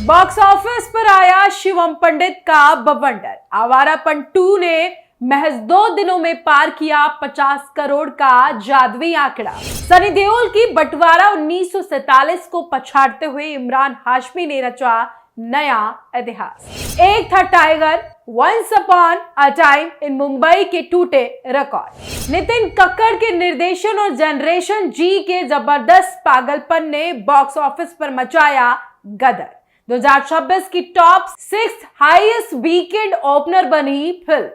Box office पर आया शिवम पंडित का बवंडर। आवारापन 2 ने महज 2 दिनों में पार किया 50 करोड़ का जादुई आंकड़ा। सनी देओल की बंटवारा 1947 को पछाड़ते हुए इमरान हाशमी ने रचा नया इतिहास। Ek Tha Tiger, once upon a time in Mumbai के टूटे रिकॉर्ड। नितिन कक्कड़ के निर्देशन और जनरेशन जी के जबरदस्त पागलपन ने बॉक्स ऑफिस पर मचाया गदर। 2026 की टॉप 6 हाईएस्ट वीकेंड ओपनर बनी फिल्म।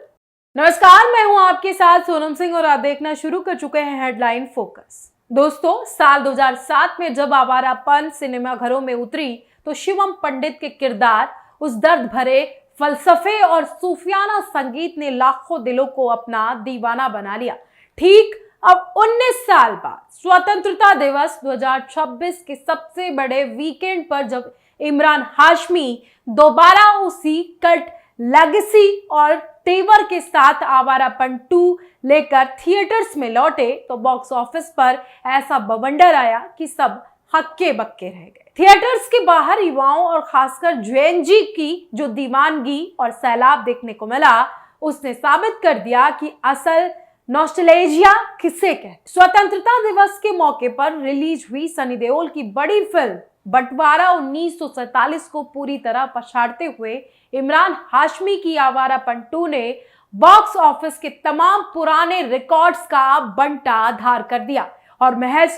नमस्कार, मैं हूं आपके साथ सोनम सिंह और आप देखना शुरू कर चुके हैं हेडलाइन फोकस। दोस्तों, साल 2007 में जब आवारापन सिनेमाघरों में उतरी तो शिवम पंडित के किरदार, उस दर्द भरे फलसफे और सूफियाना संगीत ने लाखों दिलों को अपना दीवाना बना लिया। ठीक अब 19 साल बाद स्वतंत्रता दिवस 2026 के सबसे बड़े वीकेंड पर जब इमरान हाशमी दोबारा उसी कल्ट लेगेसी और तेवर के साथ आवारापन 2 लेकर थिएटर्स में लौटे तो बॉक्स ऑफिस पर ऐसा बवंडर आया कि सब हक्के बक्के रह गए। थिएटर्स के बाहर युवाओं और खासकर जैन जी की जो दीवानगी और सैलाब देखने को मिला, उसने साबित कर दिया कि असल नॉस्टैल्जिया किसे कहते। स्वतंत्रता दिवस के मौके पर रिलीज हुई सनी देओल की बड़ी फिल्म बंटवारा 1947 को पूरी तरह पछाड़ते हुए इमरान हाशमी की आवारापन 2 ने बॉक्स ऑफिस के तमाम पुराने रिकॉर्ड्स का बंटा धार कर दिया और महज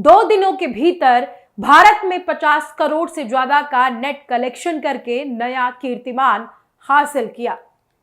2 दिनों के भीतर भारत में 50 करोड़ से ज्यादा का नेट कलेक्शन करके नया कीर्तिमान हासिल किया।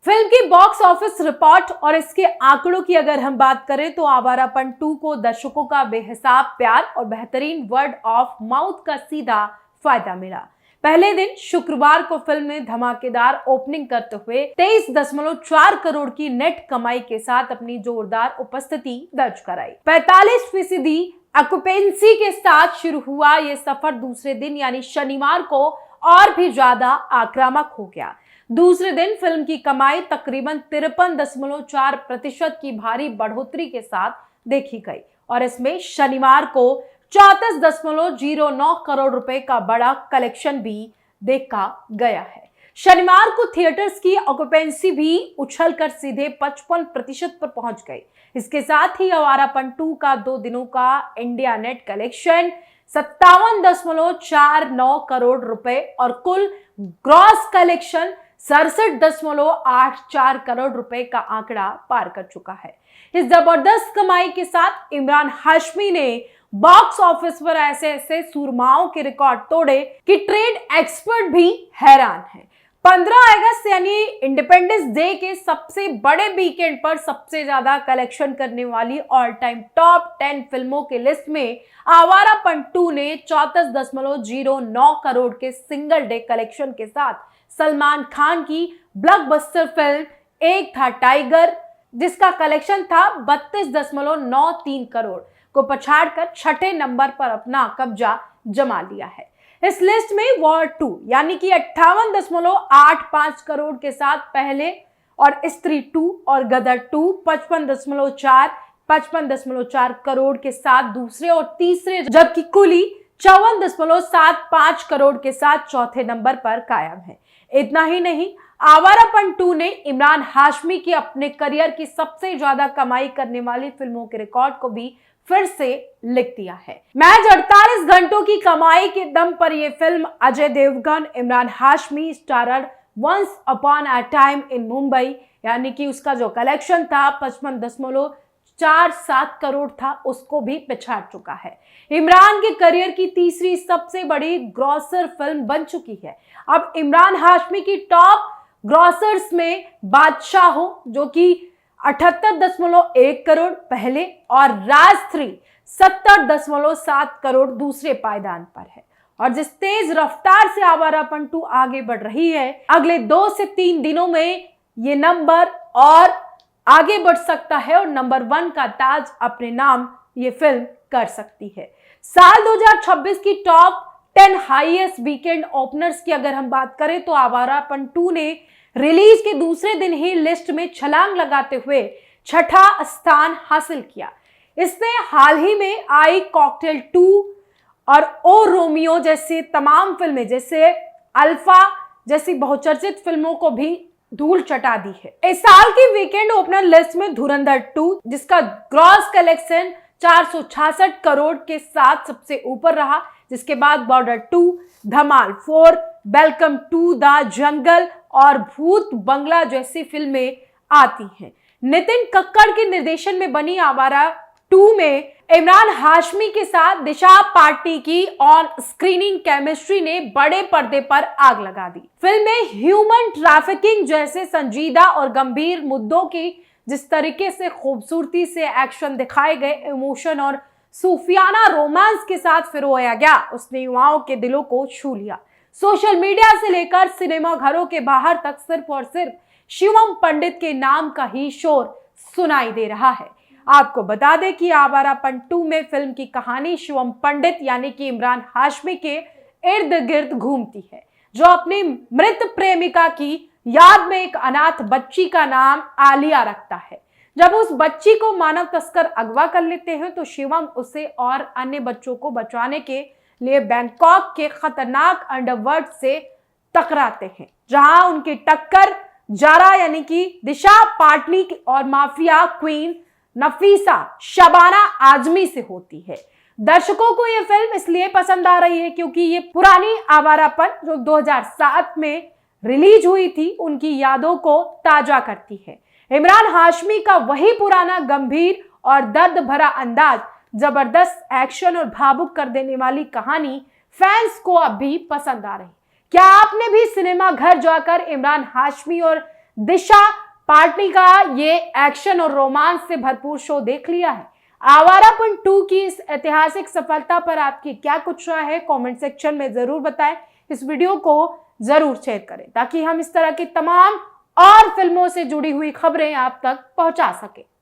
फिल्म की बॉक्स ऑफिस रिपोर्ट और इसके आंकड़ों की अगर हम बात करें तो आवारापन 2 को दर्शकों का बेहिसाब प्यार और बेहतरीन वर्ड ऑफ माउथ का सीधा फायदा मिला। पहले दिन शुक्रवार को फिल्म ने धमाकेदार ओपनिंग करते हुए 23.4 करोड़ की नेट कमाई के साथ अपनी जोरदार उपस्थिति दर्ज कराई। 45% ऑक्यूपेंसी के साथ शुरू हुआ ये सफर दूसरे दिन यानी शनिवार को और भी ज्यादा आक्रामक हो गया। दूसरे दिन फिल्म की कमाई तकरीबन 53.4% की भारी बढ़ोतरी के साथ देखी गई और इसमें शनिवार को 34.09 करोड़ रुपए का बड़ा कलेक्शन भी देखा गया है। शनिवार को थिएटर्स की ऑक्यूपेंसी भी उछलकर सीधे 55% पर पहुंच गई। इसके साथ ही आवारापन 2 का 2 दिनों का इंडिया नेट कलेक्शन 57.49 करोड़ रुपए और कुल ग्रॉस कलेक्शन 67.84 करोड़ रुपए का आंकड़ा पार कर चुका है। इस जबरदस्त कमाई के साथ इमरान हाशमी ने बॉक्स ऑफिस पर ऐसे सूरमाओं के रिकॉर्ड तोड़े कि ट्रेड एक्सपर्ट भी हैरान हैं। 15 अगस्त यानी इंडिपेंडेंस डे के सबसे बड़े वीकेंड पर सबसे ज्यादा कलेक्शन करने वाली ऑल टाइम टॉप 10 फिल्मों के लिस्ट में आवारापन 2 ने 34.09 करोड़ के सिंगल डे कलेक्शन के साथ सलमान खान की ब्लॉकबस्टर फिल्म एक था टाइगर, जिसका कलेक्शन था 32.93 करोड़ को पछाड़कर छठे नंबर पर अपना कब्जा जमा लिया है। इस लिस्ट में वॉर 2 यानी कि 58.85 करोड़ के साथ पहले और स्त्री 2 और गदर 2 55.4 करोड़ के साथ दूसरे और तीसरे, जबकि कुली 54.75 करोड़ के साथ चौथे नंबर पर कायम है। इतना ही नहीं, आवारापन 2 ने इमरान हाशमी की अपने करियर की सबसे ज्यादा कमाई करने वाली फिल्मों के रिकॉर्ड को भी फिर से लिख दिया है। महज 48 घंटों की कमाई के दम पर यह film Ajay Devgn, Imran Hashmi starrer once upon a time in Mumbai यानी कि उसका जो कलेक्शन था 55.47 करोड़ था, उसको भी पिछाड़ चुका है। इमरान के करियर की तीसरी सबसे बड़ी ग्रॉसर फिल्म बन चुकी है। अब इमरान हाशमी की टॉप ग्रॉसर्स में बादशाह हो जो कि 78.1 करोड़ पहले और राज 3 70.7 करोड़ दूसरे पायदान पर है। और जिस तेज रफ्तार से आवारापन 2 आगे बढ़ रही है, अगले 2 से 3 दिनों में ये नंबर और आगे बढ़ सकता है और नंबर 1 का ताज अपने नाम ये फिल्म कर सकती है। साल 2026 की टॉप 10 हाईएस्ट वीकेंड ओपनर्स की अगर हम बात करें तो आवारापन 2 ने रिलीज के दूसरे दिन ही लिस्ट में छलांग लगाते हुए छठा स्थान हासिल किया। इसने हाल ही में आई कॉकटेल 2 और ओ रोमियो जैसे तमाम फिल्में जैसे अल्फा जैसी बहुचर्चित फिल्मों को भी धूल चटा दी है। इस साल की वीकेंड ओपनर लिस्ट में धुरंधर 2, जिसका ग्रॉस कलेक्शन 466 करोड़ के साथ सबसे ऊपर रहा, जिसके बाद Border 2, Dhamaal 4, welcome to the jungle और भूत बंगला जैसी फिल्में आती हैं। नितिन कक्कड़ के निर्देशन में बनी आवारा 2 में इमरान हाशमी के साथ दिशा पाटनी की ऑन स्क्रीनिंग केमिस्ट्री ने बड़े पर्दे पर आग लगा दी। फिल्म में ह्यूमन ट्रैफिकिंग जैसे संजीदा और गंभीर मुद्दों की जिस तरीके से खूबसूरती से एक्शन दिखाए गए, इमोशन और सूफियाना रोमांस के साथ फिरोया गया, उसने युवाओं के दिलों को छू लिया। सोशल मीडिया से लेकर सिनेमा घरों के बाहर तक सिर्फ और सिर्फ शिवम पंडित के नाम का ही शोर सुनाई दे रहा है। आपको बता दें कि आवारापन 2 में फिल्म की कहानी शिवम पंडित यानी कि इमरान हाशमी के इर्द गिर्द घूमती है, जो अपनी मृत प्रेमिका की याद में एक अनाथ बच्ची का नाम आलिया रखता है। जब उस बच्ची को मानव तस्कर अगवा कर लेते हैं तो शिवम उसे और अन्य बच्चों को बचाने के लिए बैंकॉक के खतरनाक अंडरवर्ल्ड से टकराते हैं, जहां उनकी टक्कर जारा यानी कि दिशा पाटनी और माफिया क्वीन नफीसा शबाना आजमी से होती है। दर्शकों को यह फिल्म इसलिए पसंद आ रही है क्योंकि ये पुरानी आवारापन जो 2007 में रिलीज हुई थी उनकी यादों को ताजा करती है। इमरान हाशमी का वही पुराना गंभीर और दर्द भरा अंदाज, जबरदस्त एक्शन और भावुक कर देने वाली कहानी फैंस को अब भी पसंद आ रही। क्या आपने भी सिनेमा घर जाकर इमरान हाशमी और दिशा पाटनी का ये एक्शन और रोमांस से भरपूर शो देख लिया है? आवारापन 2 की इस ऐतिहासिक सफलता पर आपकी क्या कुछ राय है? कमेंट सेक्शन में जरूर बताएं। इस वीडियो को जरूर शेयर करें ताकि हम इस तरह की तमाम और फिल्मों से जुड़ी हुई खबरें आप तक पहुंचा सकें।